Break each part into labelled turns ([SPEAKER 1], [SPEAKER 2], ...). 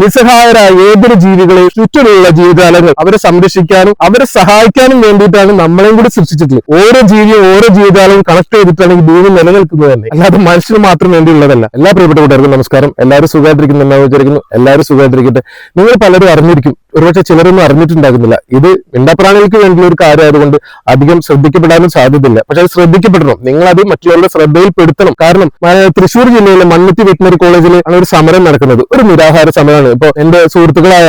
[SPEAKER 1] നിസ്സഹായരായ ഏതൊരു ജീവികളെ ചുറ്റിലുള്ള ജീവജാലങ്ങൾ അവരെ സംരക്ഷിക്കാനും അവരെ സഹായിക്കാനും വേണ്ടിയിട്ടാണ് നമ്മളെയും കൂടി സൃഷ്ടിച്ചിട്ടുള്ളത്. ഓരോ ജീവിയും ഓരോ ജീവജാലവും കണക്ട് ചെയ്തിട്ടാണ് ഈ ഭൂമി നിലനിൽക്കുന്നത് തന്നെ, അല്ലാതെ മനുഷ്യന് മാത്രം വേണ്ടിയുള്ളതല്ല. എല്ലാ പ്രിയപ്പെട്ട കൂട്ടുകാർക്കും നമസ്കാരം. എല്ലാവരും സുഖമായിട്ടിരിക്കുന്നു വിചാരിക്കുന്നു. എല്ലാവരും സുഖമായിട്ടിരിക്കട്ടെ. നിങ്ങൾ പലരും അറിഞ്ഞിരിക്കും, ഒരുപക്ഷെ ചിലരൊന്നും അറിഞ്ഞിട്ടുണ്ടാകുന്നില്ല. ഇത് മിണ്ടാപ്രാണികൾക്ക് വേണ്ടിയുള്ള ഒരു കാര്യമായതുകൊണ്ട് അധികം ശ്രദ്ധിക്കപ്പെടാനും സാധ്യതയില്ല. പക്ഷെ അത് ശ്രദ്ധിക്കപ്പെടണം, നിങ്ങൾ അത് മറ്റുള്ളവരുടെ ശ്രദ്ധയിൽപ്പെടുത്തണം. കാരണം തൃശ്ശൂർ ജില്ലയിലെ മണ്ണുത്തി വെറ്റിനറി കോളേജിൽ ആണ് ഒരു സമരം നടക്കുന്നത്. ഒരു നിരാഹാര സമരമാണ്. ഇപ്പൊ എന്റെ സുഹൃത്തുക്കളായ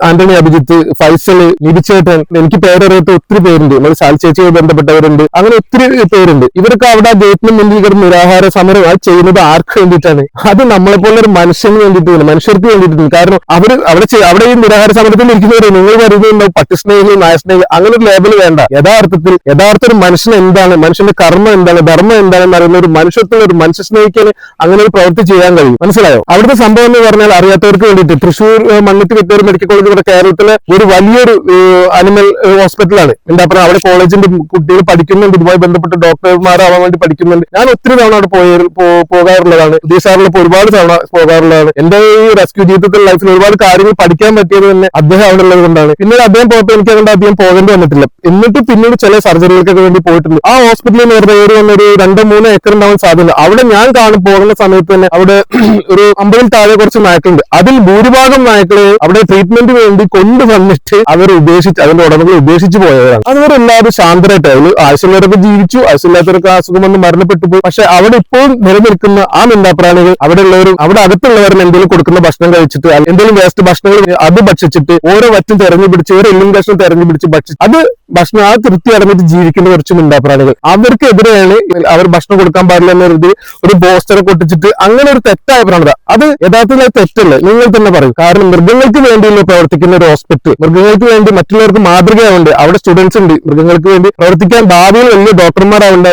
[SPEAKER 1] ആന്റണി അഭിജിത്ത്, ഫൈസൽ, നിബിച്ചേട്ടൻ, എനിക്ക് പേരറിയാത്ത ഒത്തിരി പേരുണ്ട്. നമ്മൾ സാൽ ചേച്ചിയുമായി ബന്ധപ്പെട്ടവരുണ്ട്. അങ്ങനെ ഒത്തിരി പേരുണ്ട്. ഇവരൊക്കെ അവിടെ ഗേറ്റിന് മുന്നിൽ കിടന്ന് നിരാഹാര സമരം ചെയ്യുന്നത് ആർക്ക് വേണ്ടിയിട്ടാണ്? അത് നമ്മളെപ്പോലെ ഒരു മനുഷ്യന് വേണ്ടിയിട്ടില്ല, മനുഷ്യർക്ക് വേണ്ടിയിട്ടുണ്ട്. കാരണം അവിടെ ഈ നിരാഹാര സമരത്തിൽ ഇരിക്കുന്നവരെ നിങ്ങൾ പറയുന്നുണ്ടാവും പട്ടിസ്നേഹികൾ, നായസ്നേഹികൾ, അങ്ങനെ ഒരു ലേബൽ വേണ്ട. യഥാർത്ഥ ഒരു മനുഷ്യൻ എന്താണ്, മനുഷ്യന്റെ കർമ്മം എന്താണ്, ധർമ്മം എന്താണെന്ന് അറിയുന്ന ഒരു മനുഷ്യത്വം, ഒരു മനുഷ്യ സ്നേഹിക്കാൻ അങ്ങനെ ഒരു പ്രവൃത്തി ചെയ്യാൻ കഴിയും. മനസ്സിലായോ? അവിടുത്തെ സംഭവം എന്ന് പറഞ്ഞാൽ അറിയാത്തവർക്ക് വേണ്ടിയിട്ട് Thrissur Mannuthy veterinary medical college ഇവിടെ കേരളത്തിലെ ഒരു വലിയൊരു അനിമൽ ഹോസ്പിറ്റലാണ്. എന്താ പറയുക, അവിടെ കോളേജിന്റെ കുട്ടികൾ പഠിക്കുന്നുണ്ട്, ഇതുമായി ബന്ധപ്പെട്ട് ഡോക്ടർമാരാവാൻ വേണ്ടി പഠിക്കുന്നുണ്ട്. ഞാൻ ഒത്തിരി തവണ അവിടെ പോകാറുള്ളതാണ്. വിദേശാറിലപ്പോൾ ഒരുപാട് തവണ പോകാറുള്ളതാണ്. എന്റെ ഈ റെസ്ക്യൂ ജീവിതത്തിൽ ലൈഫിൽ ഒരുപാട് കാര്യങ്ങൾ പഠിക്കാൻ പറ്റിയത് തന്നെ അദ്ദേഹം അവിടെ ഉള്ളത് കൊണ്ടാണ്. പിന്നീട് അദ്ദേഹം പോയപ്പോൾ എനിക്ക് അതുകൊണ്ട് അധികം പോകേണ്ടി വന്നിട്ടില്ല. എന്നിട്ട് പിന്നീട് ചില സർജറികൾക്കൊക്കെ വേണ്ടി പോയിട്ടുണ്ട്. ആ ഹോസ്പിറ്റലിൽ നേരത്തെ ഒരു 2-3 ഏക്കർ ഉണ്ടാവാൻ സാധ്യത. അവിടെ ഞാൻ പോകുന്ന സമയത്ത് തന്നെ അവിടെ ഒരു 50-ൽ താഴെ കുറച്ച് നായ്ക്കളുണ്ട്. അതിൽ ഭൂരിഭാഗം നായ്ക്കളെ അവിടെ ട്രീറ്റ്മെന്റ് വേണ്ടി കൊണ്ടുവന്നിട്ട് അവർ അതിന്റെ ഉടമകൾ ഉപേക്ഷിച്ച് പോയവരാണ്. അതുവരെല്ലാവരും ശാന്തരായിട്ട് ആവശ്യമുള്ളവരൊക്കെ ജീവിച്ചു, ആവശ്യമില്ലാത്തവരൊക്കെ അസുഖം വന്ന് മരണപ്പെട്ടു പോയി. പക്ഷെ അവിടെ ഇപ്പോഴും നിലനിൽക്കുന്ന ആ മിണ്ടാപ്രാണികൾ അവിടെ ഉള്ളവരും അവിടെ അകത്തുള്ളവരും എന്തെങ്കിലും കൊടുക്കുന്ന ഭക്ഷണം കഴിച്ചിട്ട് എന്തെങ്കിലും വേസ്റ്റ് ഭക്ഷണങ്ങൾ അത് ഭക്ഷിച്ചിട്ട് ഓരോ വറ്റും തെരഞ്ഞു പിടിച്ച് ഓരോ എല്ലും കഷ്ണം തെരഞ്ഞു പിടിച്ച് ഭക്ഷിച്ച് അത് ഭക്ഷണം ആ തൃപ്തി അടഞ്ഞിട്ട് ജീവിക്കുന്ന കുറച്ച് മിണ്ടാപ്രാണികൾ. അവർക്കെതിരെയാണ് അവർ ഭക്ഷണം കൊടുക്കാൻ പാടില്ല എന്ന രീതിയിൽ ഒരു പോസ്റ്ററെ കൊട്ടിച്ചിട്ട് അങ്ങനെ ഒരു തെറ്റായ പ്രവണത. അത് യഥാർത്ഥത്തിൽ തെറ്റല്ലേ, നിങ്ങൾ തന്നെ പറയും. കാരണം മൃഗങ്ങൾക്ക് വേണ്ടിയുള്ള പ്രവർത്തിക്കുന്ന ഒരു ഹോസ്പിറ്റൽ, മൃഗങ്ങൾക്ക് വേണ്ടി മറ്റുള്ളവർക്ക് മാതൃകയാവുണ്ട്. അവിടെ സ്റ്റുഡൻസ് ഉണ്ട്, മൃഗങ്ങൾക്ക് വേണ്ടി പ്രവർത്തിക്കാൻ ഭാവിയിൽ വലിയ ഡോക്ടർമാരാവേണ്ട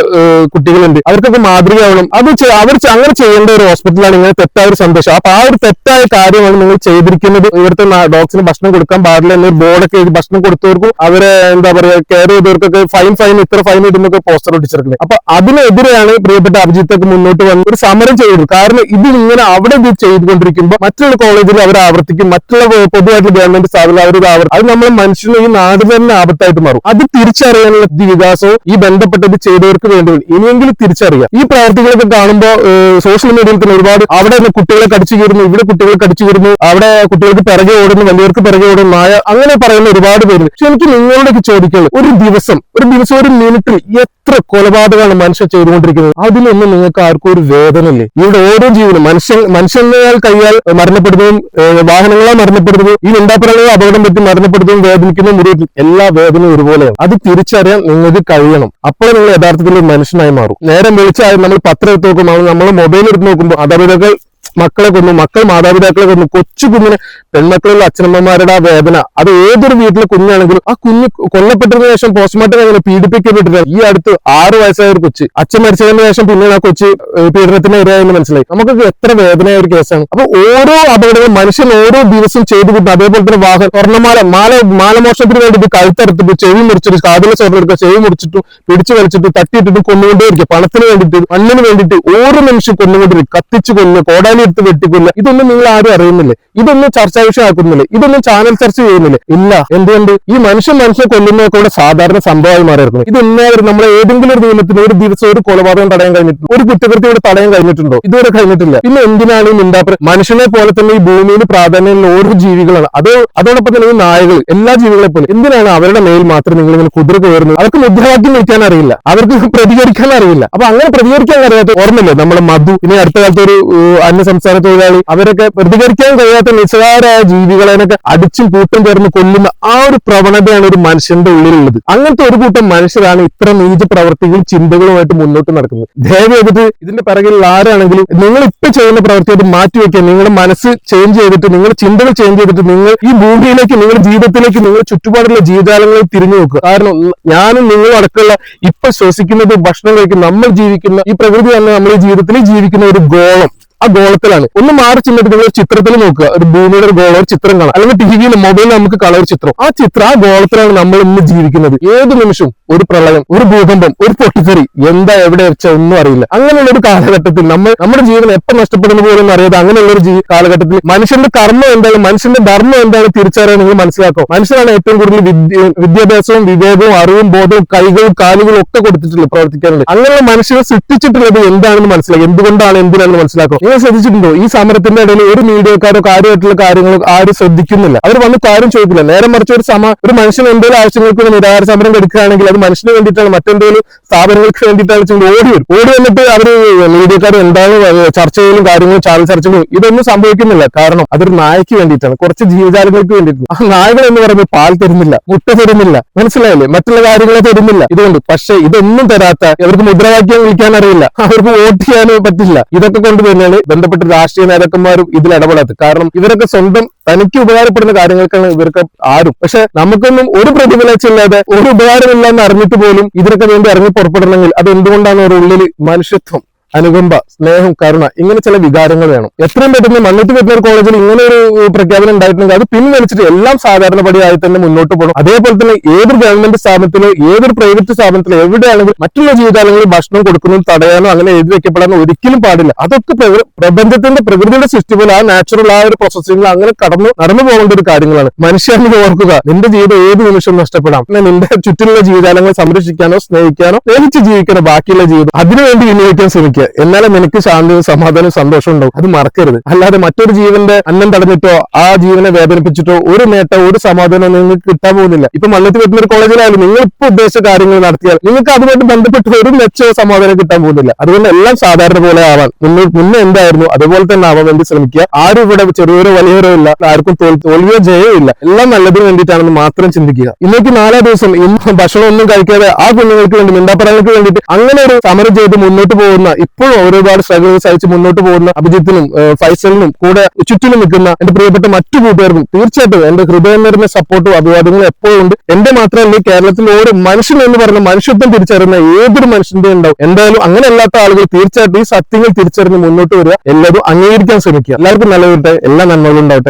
[SPEAKER 1] കുട്ടികളുണ്ട്. അവർക്കൊക്കെ മാതൃകയാവണം. അവർ അങ്ങനെ ചെയ്യേണ്ട ഒരു ഹോസ്പിറ്റലാണ് ഇങ്ങനെ തെറ്റായ ഒരു സന്ദേശം. അപ്പൊ ആ ഒരു തെറ്റായ കാര്യമാണ് നിങ്ങൾ ചെയ്തിരിക്കുന്നത്. ഇവിടുത്തെ ഡോഗ്സിന് ഭക്ഷണം കൊടുക്കാൻ പാടില്ല എന്നൊരു ബോർഡൊക്കെ എഴുതി ഭക്ഷണം കൊടുത്തവർക്കും അവരെ എന്താ പറയുക കെയർ ചെയ്തവർക്കൊക്കെ ഇത്ര ഫൈൻ ഇടുന്നൊക്കെ പോസ്റ്റർ ഒട്ടിച്ചിരിക്കുന്നത്. അപ്പൊ അതിനെതിരെയാണ് പ്രിയപ്പെട്ട അഭിജിത്തൊക്കെ മുന്നോട്ട് വന്ന് ഒരു സമരം ചെയ്തത്. കാരണം ഇത് ഇങ്ങനെ അവിടെ ഇത് ചെയ്തുകൊണ്ടിരിക്കുമ്പോൾ മറ്റുള്ള കോളേജിൽ അവർ ആവർത്തിക്കും, മറ്റുള്ള പൊതുവായിട്ടുള്ള ഗവൺമെന്റ് സ്ഥാപനം അത് നമ്മളെ മനുഷ്യന് ഈ നാട് തന്നെ ആപത്തായിട്ട് മാറും. അത് തിരിച്ചറിയാനുള്ള വികാസവും ഈ ബന്ധപ്പെട്ടത് ചെയ്തവർക്ക് വേണ്ടി ഇനിയെങ്കിലും തിരിച്ചറിയാം. ഈ പ്രവർത്തികളൊക്കെ കാണുമ്പോൾ സോഷ്യൽ മീഡിയയിൽ തന്നെ ഒരുപാട് അവിടെ കുട്ടികളെ കടിച്ചു കീറുന്നു, ഇവിടെ കുട്ടികളെ കടിച്ചു കീറുന്നു, അവിടെ കുട്ടികൾക്ക് പിറകെ ഓടുന്നു, വലിയവർക്ക് പിറകെ ഓടുന്നു, നായ, അങ്ങനെ പറയുന്ന ഒരുപാട് പേരുണ്ട്. പക്ഷെ എനിക്ക് നിങ്ങളോടൊക്കെ ചോദിക്കുള്ളൂ, ഒരു ദിവസം ഒരു മിനിറ്റിൽ എത്ര കൊലപാതകമാണ് മനുഷ്യർ ചെയ്തുകൊണ്ടിരിക്കുന്നത്? അതിലൊന്നും നിങ്ങൾക്ക് ആർക്കും ഒരു വേദനയില്ലേ? ഇവിടെ ഓരോ ജീവനും മനുഷ്യനാൽ കൈയാൽ മരണപ്പെടുന്നതും വാഹനങ്ങളാൽ മരണപ്പെടുന്നതും ഈ മിണ്ടാപ്രാണികളെ അപകടം പറ്റി മരണപ്പെടുന്നതും വേദനിക്കുന്നതും മുറിവും എല്ലാ വേദനയും ഒരുപോലെയാണ്. അത് തിരിച്ചറിയാൻ നിങ്ങൾക്ക് കഴിയണം. അപ്പോൾ നിങ്ങൾ യഥാർത്ഥത്തിൽ ഒരു മനുഷ്യനായി മാറും. നേരം വിളിച്ചാൽ നമ്മൾ പത്രം എടുത്ത് നോക്കുമ്പോൾ, നമ്മൾ മൊബൈൽ എടുത്ത് നോക്കുമ്പോൾ മാതാപിതാക്കൾ മക്കളെ കൊന്നു, മക്കൾ മാതാപിതാക്കളെ കൊന്നു, കൊച്ചു കുഞ്ഞിനെ, പെൺമക്കളുള്ള അച്ഛനമ്മമാരുടെ ആ വേദന, അത് ഏതൊരു വീട്ടിലെ കുഞ്ഞാണെങ്കിലും ആ കുഞ്ഞ് കൊല്ലപ്പെട്ടതിന് ശേഷം പോസ്റ്റ്മോർട്ടം കഴിഞ്ഞാൽ പീഡിപ്പിക്കപ്പെട്ടിട്ട് ഈ അടുത്ത് 6 വയസ്സായ ഒരു കൊച്ച് അച്ഛൻ മരിച്ചതിന് ശേഷം പിന്നീട് ആ കൊച്ച് പീഡനത്തിന് ഇരയായെന്ന് മനസ്സിലായി. നമുക്കൊക്കെ എത്ര വേദനയായ ഒരു കേസാണ്. അപ്പൊ ഓരോ അപകടങ്ങളും മനുഷ്യൻ ഓരോ ദിവസം ചെയ്തു കൂട്ടും. അതേപോലെ തന്നെ മാലമോഷണത്തിന് വേണ്ടിയിട്ട് കഴുത്തറുത്തിട്ട് ചെവി മുറിച്ചിട്ട് കാതിലെ സ്വർണ്ണെടുക്കുക, ചെവി മുറിച്ചിട്ടും പിടിച്ചു വലിച്ചിട്ടും തട്ടിയിട്ടിട്ടും കൊന്നുകൊണ്ടേയിരിക്കും. പണത്തിന് വേണ്ടിയിട്ട്, മണ്ണിന് വേണ്ടിയിട്ട് ഓരോ നിമിഷം കൊന്നുകൊണ്ടിരിക്കും. കത്തിച്ചു കൊല്ലുക, കോടാലി എടുത്ത് വെട്ടിക്കൊല്ലുക. ഇതൊന്നും നിങ്ങൾ ആരും അറിയുന്നില്ലേ? ഇതൊന്നും ചർച്ചാ വിഷയമാക്കുന്നില്ലേ? ഇതൊന്നും ചാനൽ ചർച്ച ചെയ്യുന്നില്ലേ? ഇല്ല. എന്തുകൊണ്ട്? ഈ മനുഷ്യനെ കൊല്ലുന്നതൊക്കെ ഇവിടെ സാധാരണ സംഭവമായി മാറിയിരുന്നു. ഇത് ഇന്നേവരും നമ്മൾ ഏതെങ്കിലും ഒരു നിയമത്തിന് ഒരു ദിവസം ഒരു കൊലപാതകം തടയാൻ കഴിഞ്ഞിട്ടുണ്ടോ? ഒരു കുറ്റകൃത്യം ഇവിടെ തടയാൻ കഴിഞ്ഞിട്ടുണ്ടോ? ഇതുവരെ കഴിഞ്ഞിട്ടില്ല. പിന്നെ എന്തിനാണ് ഈ മനുഷ്യനെ പോലെ തന്നെ ഈ ഭൂമിയിൽ പ്രാധാന്യമുള്ള ഓരോ ജീവികളാണ്. അതോടൊപ്പം തന്നെ ഈ നായകൾ, എല്ലാ ജീവികളെ പോലെ എന്തിനാണ് അവരുടെ മേൽ മാത്രം നിങ്ങൾ ഇങ്ങനെ കുതിര കയറുന്നത്? അവർക്ക് മുദ്രാവാക്യം വയ്ക്കാൻ അറിയില്ല, അവർക്ക് പ്രതികരിക്കാൻ അറിയില്ല. അപ്പൊ അങ്ങനെ പ്രതികരിക്കാൻ അറിയാത്ത ഓർമ്മയില്ലേ നമ്മുടെ മധു, ഇനി അടുത്ത കാലത്ത് ഒരു സംസ്ഥാന തൊഴിലാളി, അവരൊക്കെ പ്രതികരിക്കാൻ കഴിയാത്ത നിസ്സാരമായ ജീവികളെയൊക്കെ അടിച്ചും കൂട്ടം ചേർന്ന് കൊല്ലുന്ന ആ ഒരു പ്രവണതയാണ് ഒരു മനുഷ്യന്റെ ഉള്ളിലുള്ളത്. അങ്ങനത്തെ ഒരു കൂട്ടം മനുഷ്യരാണ് ഇത്ര നീച പ്രവർത്തികളും ചിന്തകളുമായിട്ട് മുന്നോട്ട് നടക്കുന്നത്. ദയവ് ചെയ്തിട്ട് ഇതിന്റെ പിറകിൽ ആരാണെങ്കിലും നിങ്ങൾ ഇപ്പൊ ചെയ്യുന്ന പ്രവൃത്തി അത് മാറ്റിവെക്കുക. നിങ്ങളുടെ മനസ്സ് ചേഞ്ച് ചെയ്തിട്ട്, നിങ്ങളുടെ ചിന്തകൾ ചേഞ്ച് ചെയ്തിട്ട് നിങ്ങൾ ഈ ഭൂമിയിലേക്ക്, നിങ്ങളുടെ ജീവിതത്തിലേക്ക്, നിങ്ങളുടെ ചുറ്റുപാടുള്ള ജീവജാലങ്ങളിൽ തിരിഞ്ഞു നോക്കുക. കാരണം ഞാനും നിങ്ങളും അടക്കമുള്ള ഇപ്പൊ ശ്വസിക്കുന്നത്, ഭക്ഷണം കഴിക്കുന്ന, നമ്മൾ ജീവിക്കുന്ന ഈ പ്രകൃതി തന്നെ നമ്മൾ ഈ ജീവിതത്തിൽ ജീവിക്കുന്ന ഒരു ഗോളം, ആ ഗോളത്തിലാണ്. ഒന്ന് മാറി ചിന്നിട്ട് നിങ്ങൾ ചിത്രത്തിൽ നോക്കുക, ഒരു ഭൂമിയുടെ ഒരു ഗോളം, ഒരു ചിത്രം കാണാം. അല്ലെങ്കിൽ ടിവിയിൽ, മൊബൈലിൽ നമുക്ക് കാണാം ഒരു ചിത്രം. ആ ഗോളത്തിലാണ് നമ്മൾ ഇന്ന് ജീവിക്കുന്നത്. ഏത് നിമിഷവും ഒരു പ്രളയം, ഒരു ഭൂകമ്പം, ഒരു പൊട്ടിത്തെറി, എന്താ എവിടെ വെച്ചാൽ ഒന്നും അറിയില്ല. അങ്ങനെയുള്ള ഒരു കാലഘട്ടത്തിൽ നമ്മുടെ ജീവൻ എപ്പോൾ നഷ്ടപ്പെടുന്ന പോലും അറിയാതെ അങ്ങനെയുള്ള ഒരു കാലഘട്ടത്തിൽ മനുഷ്യന്റെ കർമ്മം എന്താണ്, മനുഷ്യന്റെ ധർമ്മം എന്താണ് തിരിച്ചറിയാൻ നിങ്ങൾ മനസ്സിലാക്കും. മനുഷ്യനാണ് ഏറ്റവും കൂടുതൽ വിദ്യാഭ്യാസവും വിവേകവും അറിവും ബോധവും കൈകളും കാലുകളും ഒക്കെ കൊടുത്തിട്ടുള്ളത് പ്രവർത്തിക്കാനുള്ളത്. അങ്ങനെയുള്ള മനുഷ്യനെ സൃഷ്ടിച്ചിട്ടുള്ളത് എന്താണെന്ന് മനസ്സിലാക്കും, എന്തുകൊണ്ടാണ് എന്തിനാണെന്ന് മനസ്സിലാക്കും. നിങ്ങൾ ശ്രദ്ധിച്ചിട്ടുണ്ടോ ഈ സമരത്തിന്റെ ഇടയിൽ ഒരു മീഡിയക്കാരോ കാര്യമായിട്ടുള്ള കാര്യങ്ങളോ ആരും ശ്രദ്ധിക്കുന്നില്ല. അവർ വന്ന് കാര്യം ചോദിക്കില്ല. നേരെ മറിച്ച് ഒരു മനുഷ്യൻ എന്തെങ്കിലും ആവശ്യങ്ങൾക്ക് നിരാഹാര സമരം എടുക്കുകയാണെങ്കിൽ അത് മനുഷ്യന് വേണ്ടിയിട്ടാണ്, മറ്റെന്തെങ്കിലും സ്ഥാപനങ്ങൾക്ക് വേണ്ടിയിട്ടാണ് ഓടി വന്നിട്ട് അവര് മീഡിയക്കാർ എന്താണ് ചർച്ചകളും കാര്യങ്ങളും ചാനൽ ചർച്ചകളും ഇതൊന്നും സംഭവിക്കുന്നില്ല. കാരണം അതൊരു നായക്ക് വേണ്ടിയിട്ടാണ്, കുറച്ച് ജീവജാലങ്ങൾക്ക് വേണ്ടിയിട്ടാണ്. ആ നായകൾ എന്ന് പറയുന്നത് പാൽ തരുന്നില്ല, മുട്ട തരുന്നില്ല, മനസ്സിലായില്ലേ, മറ്റുള്ള കാര്യങ്ങളെ തരുന്നില്ല. ഇതുകൊണ്ട് പക്ഷെ ഇതൊന്നും തരാത്ത അവർക്ക് മുദ്രാവാക്യം വിളിക്കാൻ അറിയില്ല, അവർക്ക് വോട്ട് ചെയ്യാനോ പറ്റില്ല. ഇതൊക്കെ കൊണ്ട് തന്നെയാണ് ബന്ധപ്പെട്ട രാഷ്ട്രീയ നേതാക്കന്മാരും ഇതിൽ ഇടപെടാത്തത്. കാരണം ഇവരൊക്കെ സ്വന്തം തനിക്ക് ഉപകാരപ്പെടുന്ന കാര്യങ്ങൾക്കാണ് ഇവർക്ക് ആരും. പക്ഷെ നമുക്കൊന്നും ഒരു പ്രതിഫലമില്ലാതെ ഒരു ഉപകാരമില്ലെന്ന് അറിഞ്ഞിട്ട് പോലും ഇതിനൊക്കെ വേണ്ടി ഇറങ്ങി പുറപ്പെടണമെങ്കിൽ അത് എന്തുകൊണ്ടാണ് ഒരു ഉള്ളിൽ മനുഷ്യത്വം, അനുകമ്പ, സ്നേഹം, കരുണ, ഇങ്ങനെ ചില വികാരങ്ങൾ വേണം. എത്രയും പെട്ടെന്ന് മണ്ണുത്തി വെറ്റിനറി കോളേജിൽ ഇങ്ങനെ ഒരു പ്രഖ്യാപനം ഉണ്ടായിട്ടുണ്ടെങ്കിൽ അത് പിൻവലിച്ചിട്ട് എല്ലാം സാധാരണപടിയായി തന്നെ മുന്നോട്ട് പോകണം. അതേപോലെ തന്നെ ഏതൊരു ഗവൺമെന്റ് സ്ഥാപനത്തിലോ ഏതൊരു പ്രൈവറ്റ് സ്ഥാപനത്തിലോ എവിടെയാണെങ്കിലും മറ്റുള്ള ജീവിതാലങ്ങളിൽ ഭക്ഷണം കൊടുക്കുന്നത് തടയാനോ അങ്ങനെ എഴുതി വെക്കപ്പെടാനോ ഒരിക്കലും പാടില്ല. അതൊക്കെ പ്രപഞ്ചത്തിന്റെ പ്രകൃതിയുടെ സൃഷ്ടി പോലെ ആ നാച്ചുറൽ ആ ഒരു പ്രോസസ്സിംഗിൽ അങ്ങനെ നടന്നു പോകേണ്ട ഒരു കാര്യങ്ങളാണ്. മനുഷ്യനെ ഓർക്കുക, നിന്റെ ജീവിതം ഏത് നിമിഷം നഷ്ടപ്പെടാം. നിന്റെ ചുറ്റിലുള്ള ജീവിതാലങ്ങൾ സംരക്ഷിക്കാനോ സ്നേഹിക്കാനോ സ്നേഹിച്ച് ജീവിക്കാനോ ബാക്കിയുള്ള ജീവിതം അതിനുവേണ്ടി വിനിയോഗിക്കാൻ ശ്രമിക്കുക. എന്നാലും നിനക്ക് ശാന്തിയും സമാധാനവും സന്തോഷം ഉണ്ടാവും. അത് മറക്കരുത്. അല്ലാതെ മറ്റൊരു ജീവന്റെ അന്നം തടഞ്ഞിട്ടോ ആ ജീവനെ വേദനിപ്പിച്ചിട്ടോ ഒരു നേട്ടം ഒരു സമാധാനവും നിങ്ങൾക്ക് കിട്ടാൻ പോകുന്നില്ല. ഇപ്പൊ മണ്ണുത്തി വെറ്റിനറി കോളേജിലായാലും നിങ്ങൾ ഇപ്പൊ ഉദ്ദേശിച്ച കാര്യങ്ങൾ നടത്തിയാൽ നിങ്ങൾക്ക് അതുമായിട്ട് ബന്ധപ്പെട്ട് ഒരു മെച്ചോ സമാധാനം കിട്ടാൻ പോകുന്നില്ല. അതുകൊണ്ട് എല്ലാം സാധാരണ പോലെ ആവാൻ മുന്നേ എന്തായിരുന്നു അതുപോലെ തന്നെ ആവാൻ വേണ്ടി ശ്രമിക്കുക. ആരും ഇവിടെ ചെറിയൊരു വലിയവരോ ഇല്ല, ആർക്കും തോൽവിയോ ജയമോ ഇല്ല. എല്ലാം നല്ലതിന് വേണ്ടിയിട്ടാണെന്ന് മാത്രം ചിന്തിക്കുക. ഇന്നേക്ക് 4 ദിവസം ഇന്ന് ഭക്ഷണം ഒന്നും കഴിക്കാതെ ആ കുഞ്ഞുങ്ങൾക്ക് വേണ്ടി മിണ്ടാപ്പറങ്ങൾക്ക് വേണ്ടിയിട്ട് അങ്ങനെ ഒരു സമരം ചെയ്ത് മുന്നോട്ട് പോകുന്ന ഇപ്പോഴും ഒരുപാട് സ്ട്രഗിൾ സഹിച്ച് മുന്നോട്ട് പോകുന്ന അഭിജിത്തിനും ഫൈസലിനും കൂടെ ചുറ്റിലും നിൽക്കുന്ന എന്റെ പ്രിയപ്പെട്ട മറ്റു കൂട്ടുകാർക്കും തീർച്ചയായിട്ടും എന്റെ ഹൃദയം നിറഞ്ഞ സപ്പോർട്ടും അഭിവാദ്യങ്ങളും എപ്പോഴും ഉണ്ട്. എന്റെ മാത്രമല്ല കേരളത്തിൽ ഓരോ മനുഷ്യൻ എന്ന് പറഞ്ഞ മനുഷ്യത്വം തിരിച്ചറിയുന്ന ഏതൊരു മനുഷ്യന്റെ ഉണ്ടാവും. എന്തായാലും അങ്ങനെ അല്ലാത്ത ആളുകൾ തീർച്ചയായിട്ടും ഈ സത്യങ്ങൾ തിരിച്ചറിഞ്ഞ് മുന്നോട്ട് വരിക, എല്ലാവരും അംഗീകരിക്കാൻ ശ്രമിക്കുക. എല്ലാവർക്കും നല്ലതായിട്ട് എല്ലാ നന്മകളും ഉണ്ടാവട്ടെ.